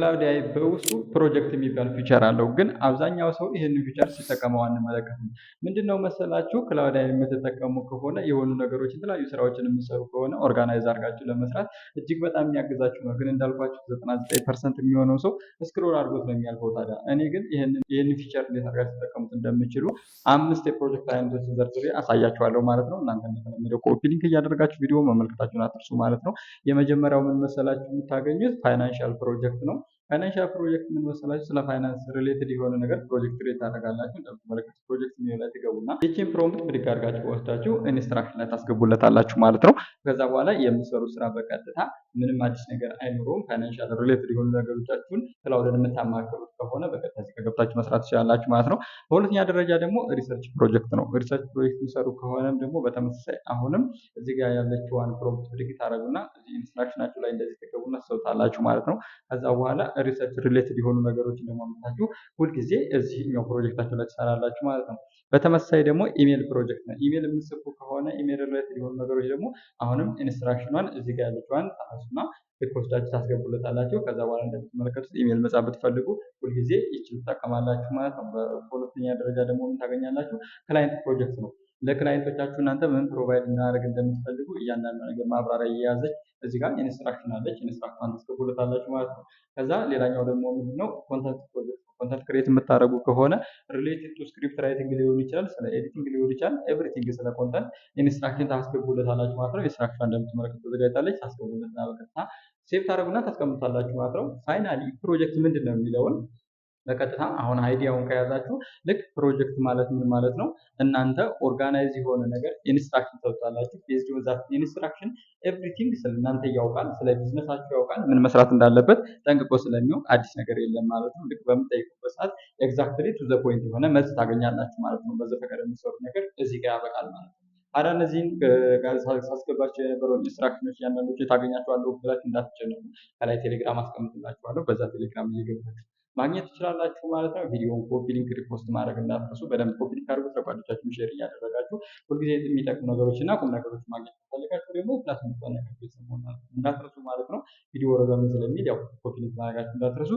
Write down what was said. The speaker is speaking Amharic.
ክላውድ ኤአይ በውስጡ ፕሮጀክት የሚባል ፊቸር አለው። ግን አብዛኛው ሰው ይህንን ፊቸር ሲጠቀመው አንመለከትም። ምንድነው መሰላችሁ? ክላውድ ኤአይ የምትጠቀሙ ከሆነ የሆኑ ነገሮች የተለያዩ ስራዎችን የምትሰሩ ከሆነ ኦርጋናይዝ አድርጋችሁ ለመስራት እጅግ በጣም የሚያግዛችሁ ነው። ግን እንዳልኳችሁ 99% የሚሆነው ሰው ስክሮል አድርጎት ነው የሚያልፈው። ታዲያ እኔ ግን ይህንን ፊቸር እንዴት አድርጋችሁ ተጠቀሙት እንደምችሉ 5 የፕሮጀክት አይነቶችን ዘርዝሬ አሳያችኋለሁ ማለት ነው። እናንተ እንደተለመደው ኮፒ ሊንክ እያደረጋችሁ ቪዲዮ መመልከታችሁን አትርሱ ማለት ነው። የመጀመሪያው ምን መሰላችሁ? የምታገኙት ፋይናንሻል ፕሮጀክት ነው። ፋይናንሻል ፕሮጀክት ምን መሰላችሁ? ስለ ፋይናንስ ሪሌትድ የሆነ ነገር ፕሮጀክት ክሬት ታደርጋላችሁ። እንደምትመለከቱት ፕሮጀክት ኒው ላይ ትገቡና ይህችን ፕሮምፕት ብድግ አድርጋችሁ ወስዳችሁ ኢንስትራክሽን ላይ ታስገቡለታላችሁ ማለት ነው። ከዛ በኋላ የምትሰሩት ስራ በቀጥታ ምንም አዲስ ነገር አይኖረውም። ፋይናንሻል ሪሌትድ የሆኑ ነገሮቻችሁን ክላውድን የምታማክሩት ከሆነ በቀጥታ እዚህ ከገብታችሁ መስራት ትችላላችሁ ማለት ነው። በሁለተኛ ደረጃ ደግሞ ሪሰርች ፕሮጀክት ነው። ሪሰርች ፕሮጀክት የሚሰሩ ከሆነም ደግሞ በተመሳሳይ አሁንም እዚህ ጋር ያለችዋን ፕሮምፕት ብድግ ታደርጉና እዚህ ኢንስትራክሽናችሁ ላይ እንደዚህ ትገቡና ትሰሩታላችሁ ማለት ነው። ከዛ በኋላ ሪሰርች ሪሌትድ የሆኑ ነገሮችን ደግሞ አምጥታችሁ ሁልጊዜ እዚህኛው ፕሮጀክታችሁ ላይ ትሰራላችሁ ማለት ነው። በተመሳሳይ ደግሞ ኢሜል ፕሮጀክት ነው። ኢሜል የምትጽፉ ከሆነ ኢሜል ሪሌትድ የሆኑ ነገሮች ደግሞ አሁንም ኢንስትራክሽኗን እዚህ ጋር ያለችዋን ታነሱና ልክ ወስዳችሁ ታስገቡለታላችሁ። ከዛ በኋላ እንደምትመለከቱት ኢሜል መጻፍ ብትፈልጉ ሁልጊዜ ይችን ትጠቀማላችሁ ማለት ነው። በሁለተኛ ደረጃ ደግሞ ምን ታገኛላችሁ? ክላይንት ፕሮጀክት ነው። ለክላይንቶቻችሁ እናንተ ምን ፕሮቫይድ እናደርግ እንደምትፈልጉ እያንዳንዱ ነገር ማብራሪያ እየያዘች እዚህ ጋር ኢንስትራክሽን አለች። ኢንስትራክሽኗን ታስገቡለታላችሁ ማለት ነው። ከዛ ሌላኛው ደግሞ ምንድነው? ኮንተንት ፕሮጀክት። ኮንተንት ክሬት የምታደርጉ ከሆነ ሪሌትድ ቱ ስክሪፕት ራይቲንግ ሊሆን ይችላል፣ ስለ ኤዲቲንግ ሊሆን ይችላል፣ ኤቭሪቲንግ ስለ ኮንተንት ኢንስትራክሽን ታስገቡለታላችሁ ማለት ነው። ኢንስትራክሽን እንደምትመለከቱት ተዘጋጅታለች። ታስገቡለትና በቀጥታ ሴቭ ታደርጉና ታስቀምጣላችሁ ማለት ነው። ፋይናሊ ፕሮጀክት ምንድነው የሚለውን በቀጥታ አሁን አይዲያውን ከያዛችሁ ልክ ፕሮጀክት ማለት ምን ማለት ነው? እናንተ ኦርጋናይዝ የሆነ ነገር ኢንስትራክሽን ተውጣላችሁ። ቤዝድ ኦን ዛት ኢንስትራክሽን ኤቭሪቲንግ ስለ እናንተ ያውቃል፣ ስለ ቢዝነሳችሁ ያውቃል፣ ምን መስራት እንዳለበት ጠንቅቆ ስለሚያውቅ አዲስ ነገር የለም ማለት ነው። ልክ በምትጠይቁበት ሰዓት ኤግዛክትሊ ቱ ዘ ፖይንት የሆነ መልስ ታገኛላችሁ ማለት ነው። በዘፈቀደ የምትሰሩት ነገር እዚህ ጋር ያበቃል ማለት ነው። ታዲያ እነዚህን ሳስገባቸው የነበረውን ኢንስትራክሽኖች እያንዳንዶቹ ታገኛቸዋለሁ ብላችሁ እንዳትጨነቁ። ከላይ ቴሌግራም አስቀምጥላችኋለሁ። በዛ ቴሌግራም እየገባችሁ ማግኘት ትችላላችሁ ማለት ነው። ቪዲዮውን ኮፒ ሊንክ ሪፖስት ማድረግ እንዳትረሱ። በደንብ ኮፒ ሊንክ አድርጉት፣ ለጓደኞቻችሁ ሼር እያደረጋችሁ ሁልጊዜ የሚጠቅሙ ነገሮች እና ቁም ነገሮች ማግኘት ከፈለጋችሁ ደግሞ ፕላስ ምትባል ነገር ቤተሰብ መሆን እንዳትረሱ ማለት ነው። ቪዲዮ ረዘም ስለሚል ያው ኮፒ ሊንክ ማድረጋችሁ እንዳትረሱ።